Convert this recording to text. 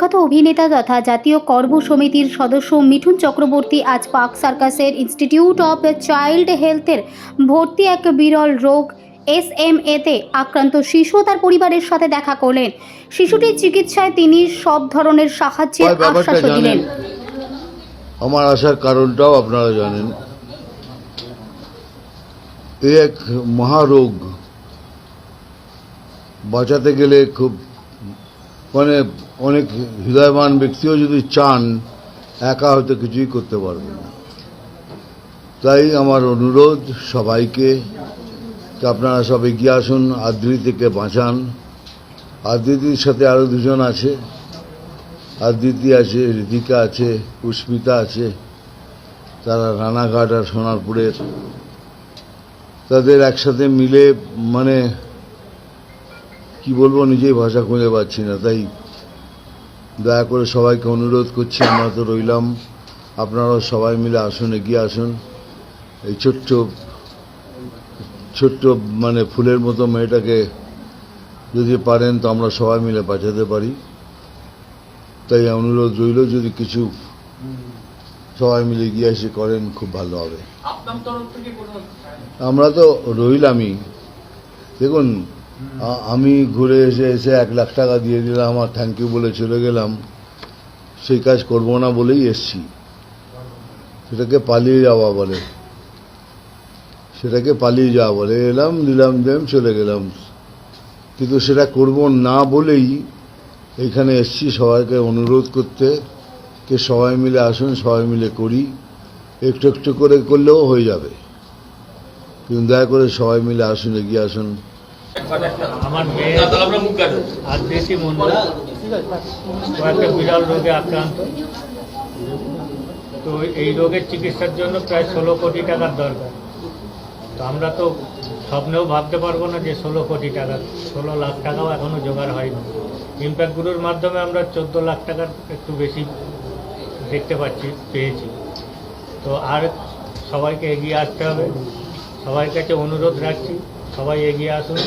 প্রখ্যাত অভিনেতা তথা জাতীয় কর্ম সমিতির সদস্য মিঠুন চক্রবর্তী আজ পার্ক সার্কাসের ইনস্টিটিউট অফ চাইল্ড হেলথের ভর্তি এক বিরল রোগ এসএমএতে আক্রান্ত শিশু তার পরিবারের সাথে দেখা করলেন। শিশুটির চিকিৎসায় তিনি সব ধরনের সাহায্যের আশ্বাস দিলেন। আমার আসার কারণটাও আপনারা জানেন। এই এক মহারোগ, বাঁচাতে গেলে খুব অনেক হৃদয়বান ব্যক্তিও যদি চান, একা হয়তো কিছুই করতে পারবেন না। তাই আমার অনুরোধ সবাইকে, আপনারা সব এগিয়ে আসুন, আদ্রিতিকে বাঁচান। আদ্রিতির সাথে আরও দুজন আছে, আদ্রিতি আছে, ঋতিকা আছে, পুষ্পিতা আছে, তারা রানাঘাট আর সোনারপুরের। তাদের একসাথে মিলে কি বলবো, নিজেই ভাষা খুঁজে পাচ্ছি না। তাই দয়া করে সবাইকে অনুরোধ করছি, আমরা তো রইলাম, আপনারাও সবাই মিলে আসুন, এগিয়ে আসুন। এই ছোট্ট ফুলের মতো মেয়েটাকে যদি পারেন তো আমরা সবাই মিলে বাঁচাতে পারি। তাই অনুরোধ রইল, যদি কিছু সবাই মিলে এগিয়ে এসে করেন খুব ভালো হবে। আমরা তো রইলামই। দেখুন, আমি ঘুরে এসে 1 লাখ টাকা দিয়ে দিলাম আর থ্যাংক ইউ বলে চলে গেলাম, সেই কাজ করব না বলেই এসছি। সেটাকে পালিয়ে যাওয়া বলে, এলাম, দিলাম, চলে গেলাম। কিন্তু সেটা করব না বলেই এখানে এসছি সবাইকে অনুরোধ করতে, কে সবাই মিলে আসুন, সবাই মিলে করি। একটু একটু করে করলেও হয়ে যাবে, কিন্তু দয়া করে সবাই মিলে আসুন, এগিয়ে আসুন। আমার মেয়ে আদ্রিতি মন্ডল কয়েকটা বিরল রোগে আক্রান্ত। তো এই রোগের চিকিৎসার জন্য প্রায় 16 কোটি টাকার দরকার। তো আমরা তো স্বপ্নেও ভাবতে পারবো না যে 16 কোটি টাকা, 16 লাখ টাকাও এখনো জোগাড় হয়নি। ইম্প্যাক্ট গ্রুপের মাধ্যমে আমরা 14 লাখ টাকার একটু বেশি পেয়েছি। তো আর সবাইকে এগিয়ে আসতে হবে, সবার কাছে অনুরোধ রাখছি, সবাই এগিয়ে আসুন।